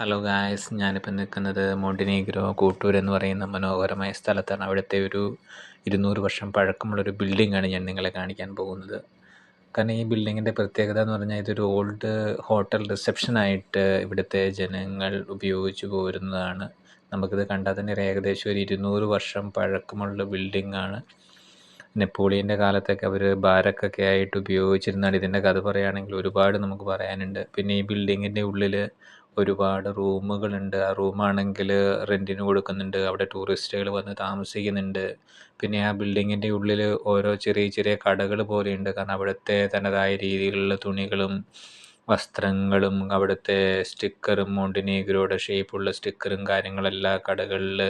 Hello guys, ഞാനിപ്പോൾ നിൽക്കുന്നത് Montenegro Koottoor എന്ന് പറയുന്ന മനോഹരമായ സ്ഥലത്താണ്. അവിടുത്തെ ഒരു 200 വർഷം പഴക്കമുള്ളൊരു ബിൽഡിങ്ങാണ് ഞാൻ നിങ്ങളെ കാണിക്കാൻ പോകുന്നത്. കാരണം ഈ ബിൽഡിങ്ങിൻ്റെ പ്രത്യേകത എന്ന് പറഞ്ഞാൽ ഇതൊരു ഓൾഡ് ഹോട്ടൽ റിസപ്ഷനായിട്ട് ഇവിടുത്തെ ജനങ്ങൾ ഉപയോഗിച്ചു പോരുന്നതാണ്. നമുക്കിത് കണ്ടാൽ തന്നെ ഏകദേശം ഒരു 200 വർഷം പഴക്കമുള്ള ബിൽഡിങ്ങാണ്. നെപ്പോളിയൻ്റെ കാലത്തൊക്കെ അവർ ബാരക്കൊക്കെ ആയിട്ട് ഉപയോഗിച്ചിരുന്നതാണ്. ഇതിൻ്റെ കഥ പറയുകയാണെങ്കിൽ ഒരുപാട് നമുക്ക് പറയാനുണ്ട്. പിന്നെ ഈ ബിൽഡിങ്ങിൻ്റെ ഉള്ളിൽ ഒരുപാട് റൂമുകളുണ്ട്. ആ റൂമാണെങ്കിൽ റെൻറ്റിന് കൊടുക്കുന്നുണ്ട്. അവിടെ ടൂറിസ്റ്റുകൾ വന്ന് താമസിക്കുന്നുണ്ട്. പിന്നെ ആ ബിൽഡിങ്ങിൻ്റെ ഉള്ളിൽ ഓരോ ചെറിയ ചെറിയ കടകൾ പോലെയുണ്ട്. കാരണം അവിടുത്തെ തനതായ രീതിയിലുള്ള തുണികളും വസ്ത്രങ്ങളും അവിടുത്തെ സ്റ്റിക്കറും മോണ്ടിനീഗ്രോയുടെ ഷേപ്പുള്ള സ്റ്റിക്കറും കാര്യങ്ങളെല്ലാം കടകളിൽ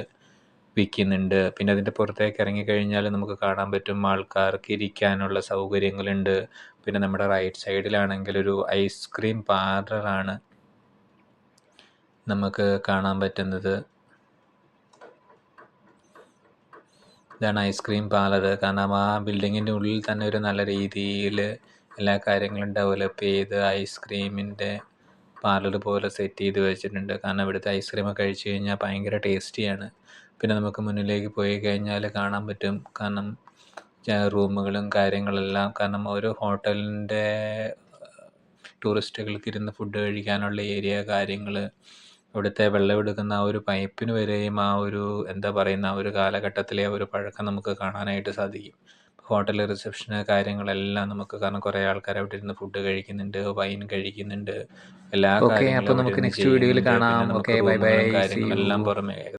വിൽക്കുന്നുണ്ട്. പിന്നെ അതിൻ്റെ പുറത്തേക്ക് ഇറങ്ങിക്കഴിഞ്ഞാൽ നമുക്ക് കാണാൻ പറ്റും ആൾക്കാർക്ക് ഇരിക്കാനുള്ള സൗകര്യങ്ങളുണ്ട്. പിന്നെ നമ്മുടെ റൈറ്റ് സൈഡിലാണെങ്കിൽ ഒരു ഐസ്ക്രീം പാർലറാണ് നമുക്ക് കാണാൻ പറ്റുന്നത്. ഇതാണ് ഐസ്ക്രീം പാർലർ. കാരണം ആ ബിൽഡിങ്ങിൻ്റെ ഉള്ളിൽ തന്നെ ഒരു നല്ല രീതിയിൽ എല്ലാ കാര്യങ്ങളും ഡെവലപ്പ് ചെയ്ത് ഐസ്ക്രീമിൻ്റെ പാർലർ പോലെ സെറ്റ് ചെയ്ത് വെച്ചിട്ടുണ്ട്. കാരണം ഇവിടുത്തെ ഐസ്ക്രീമൊക്കെ കഴിച്ച് കഴിഞ്ഞാൽ ഭയങ്കര ടേസ്റ്റിയാണ്. പിന്നെ നമുക്ക് മുന്നിലേക്ക് പോയി കഴിഞ്ഞാൽ കാണാൻ പറ്റും. കാരണം റൂമുകളും കാര്യങ്ങളെല്ലാം, കാരണം ഓരോ ഹോട്ടലിൻ്റെ ടൂറിസ്റ്റുകൾക്ക് ഇരുന്ന് ഫുഡ് കഴിക്കാനുള്ള ഏരിയ കാര്യങ്ങൾ, ഇവിടുത്തെ വെള്ളമെടുക്കുന്ന ആ ഒരു പൈപ്പിന് വരെയും ആ ഒരു എന്താ പറയുന്ന ആ ഒരു കാലഘട്ടത്തിലെ ആ ഒരു പഴക്കം നമുക്ക് കാണാനായിട്ട് സാധിക്കും. ഹോട്ടൽ റിസപ്ഷന് കാര്യങ്ങളെല്ലാം നമുക്ക്, കാരണം കുറേ ആൾക്കാർ അവിടെ ഇരുന്ന് ഫുഡ് കഴിക്കുന്നുണ്ട്, വൈൻ കഴിക്കുന്നുണ്ട്, എല്ലാ ഓക്കെ, കാര്യങ്ങളും അപ്പോൾ അവിടെ നമുക്ക് ഇരുന്ന് നെക്സ്റ്റ് വീഡിയോയിൽ ചെയ്യുന്നുണ്ട്. പിന്നെ കാണാം. നമുക്ക് ഓക്കെ, ബൈ ബൈ, റൂമുകളും സീ യു. കാര്യങ്ങളെല്ലാം പുറമേ